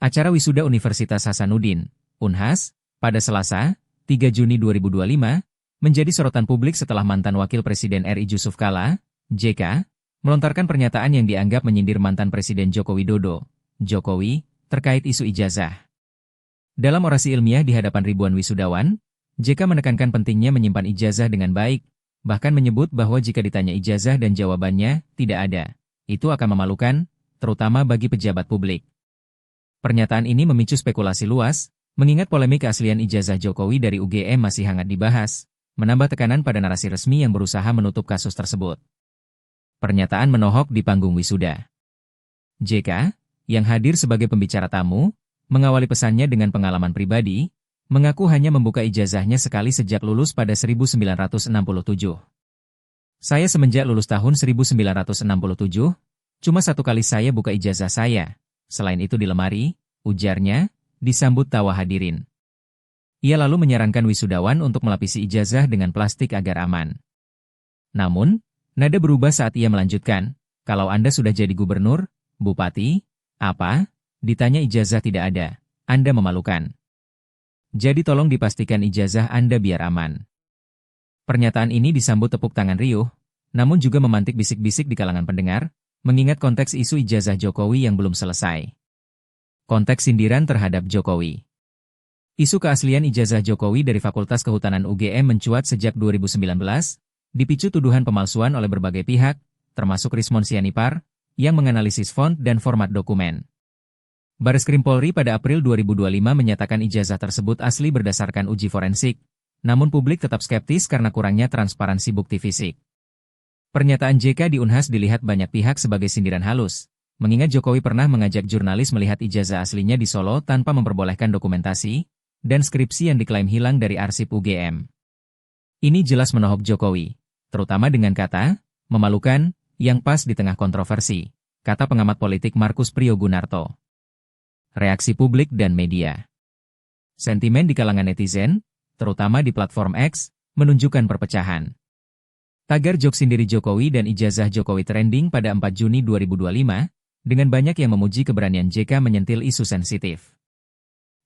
Acara wisuda Universitas Hasanuddin, Unhas, pada Selasa, 3 Juni 2025, menjadi sorotan publik setelah mantan Wakil Presiden RI Jusuf Kalla, JK, melontarkan pernyataan yang dianggap menyindir mantan Presiden Joko Widodo, Jokowi, terkait isu ijazah. Dalam orasi ilmiah di hadapan ribuan wisudawan, JK menekankan pentingnya menyimpan ijazah dengan baik, bahkan menyebut bahwa jika ditanya ijazah dan jawabannya tidak ada, itu akan memalukan, terutama bagi pejabat publik. Pernyataan ini memicu spekulasi luas, mengingat polemik keaslian ijazah Jokowi dari UGM masih hangat dibahas, menambah tekanan pada narasi resmi yang berusaha menutup kasus tersebut. Pernyataan menohok di panggung wisuda. JK, yang hadir sebagai pembicara tamu, mengawali pesannya dengan pengalaman pribadi, mengaku hanya membuka ijazahnya sekali sejak lulus pada 1967. Saya semenjak lulus tahun 1967, cuma satu kali saya buka ijazah saya. Selain itu di lemari, ujarnya, disambut tawa hadirin. Ia lalu menyarankan wisudawan untuk melapisi ijazah dengan plastik agar aman. Namun, nada berubah saat ia melanjutkan, kalau Anda sudah jadi gubernur, bupati, apa? Ditanya ijazah tidak ada, Anda memalukan. Jadi tolong dipastikan ijazah Anda biar aman. Pernyataan ini disambut tepuk tangan riuh, namun juga memantik bisik-bisik di kalangan pendengar, mengingat konteks isu ijazah Jokowi yang belum selesai. Konteks sindiran terhadap Jokowi. Isu keaslian ijazah Jokowi dari Fakultas Kehutanan UGM mencuat sejak 2019, dipicu tuduhan pemalsuan oleh berbagai pihak, termasuk Rismon Sianipar, yang menganalisis font dan format dokumen. Bareskrim Polri pada April 2025 menyatakan ijazah tersebut asli berdasarkan uji forensik, namun publik tetap skeptis karena kurangnya transparansi bukti fisik. Pernyataan JK di Unhas dilihat banyak pihak sebagai sindiran halus, mengingat Jokowi pernah mengajak jurnalis melihat ijazah aslinya di Solo tanpa memperbolehkan dokumentasi, dan skripsi yang diklaim hilang dari arsip UGM. Ini jelas menohok Jokowi, terutama dengan kata, memalukan, yang pas di tengah kontroversi, kata pengamat politik Markus Priyogunarto. Reaksi publik dan media. Sentimen di kalangan netizen, terutama di platform X, menunjukkan perpecahan. Tagar jok sendiri Jokowi dan ijazah Jokowi trending pada 4 Juni 2025, dengan banyak yang memuji keberanian JK menyentil isu sensitif.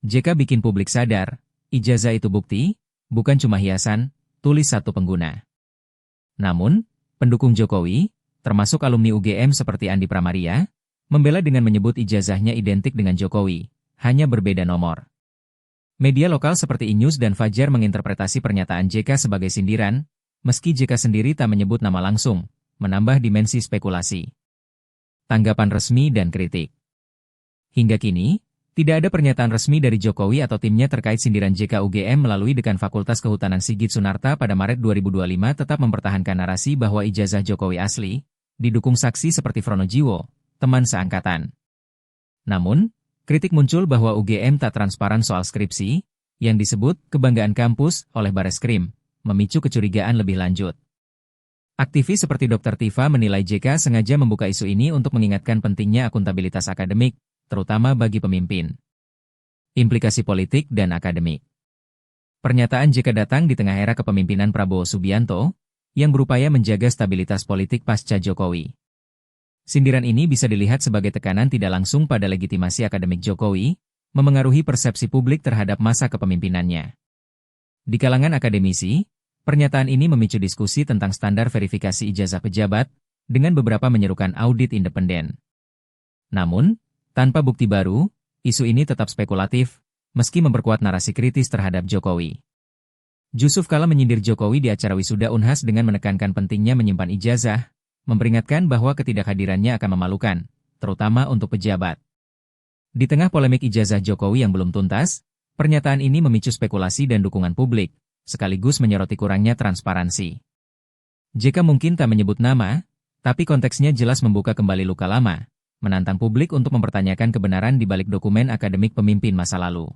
JK bikin publik sadar, ijazah itu bukti, bukan cuma hiasan, tulis satu pengguna. Namun, pendukung Jokowi, termasuk alumni UGM seperti Andi Pramaria, membela dengan menyebut ijazahnya identik dengan Jokowi, hanya berbeda nomor. Media lokal seperti iNews dan Fajar menginterpretasi pernyataan JK sebagai sindiran, meski JK sendiri tak menyebut nama langsung, menambah dimensi spekulasi. Tanggapan resmi dan kritik. Hingga kini, tidak ada pernyataan resmi dari Jokowi atau timnya terkait sindiran JK UGM melalui Dekan Fakultas Kehutanan Sigit Sunarta pada Maret 2025 tetap mempertahankan narasi bahwa ijazah Jokowi asli, didukung saksi seperti Fronojiwo, teman seangkatan. Namun, kritik muncul bahwa UGM tak transparan soal skripsi, yang disebut kebanggaan kampus oleh Bareskrim, memicu kecurigaan lebih lanjut. Aktivis seperti Dr. Tifa menilai JK sengaja membuka isu ini untuk mengingatkan pentingnya akuntabilitas akademik, terutama bagi pemimpin. Implikasi politik dan akademik. Pernyataan JK datang di tengah era kepemimpinan Prabowo Subianto, yang berupaya menjaga stabilitas politik pasca Jokowi. Sindiran ini bisa dilihat sebagai tekanan tidak langsung pada legitimasi akademik Jokowi, memengaruhi persepsi publik terhadap masa kepemimpinannya. Di kalangan akademisi, pernyataan ini memicu diskusi tentang standar verifikasi ijazah pejabat, dengan beberapa menyerukan audit independen. Namun, tanpa bukti baru, isu ini tetap spekulatif, meski memperkuat narasi kritis terhadap Jokowi. Jusuf Kalla menyindir Jokowi di acara wisuda Unhas dengan menekankan pentingnya menyimpan ijazah, memperingatkan bahwa ketidakhadirannya akan memalukan, terutama untuk pejabat. Di tengah polemik ijazah Jokowi yang belum tuntas, pernyataan ini memicu spekulasi dan dukungan publik, sekaligus menyoroti kurangnya transparansi. JK mungkin tak menyebut nama, tapi konteksnya jelas membuka kembali luka lama, menantang publik untuk mempertanyakan kebenaran di balik dokumen akademik pemimpin masa lalu.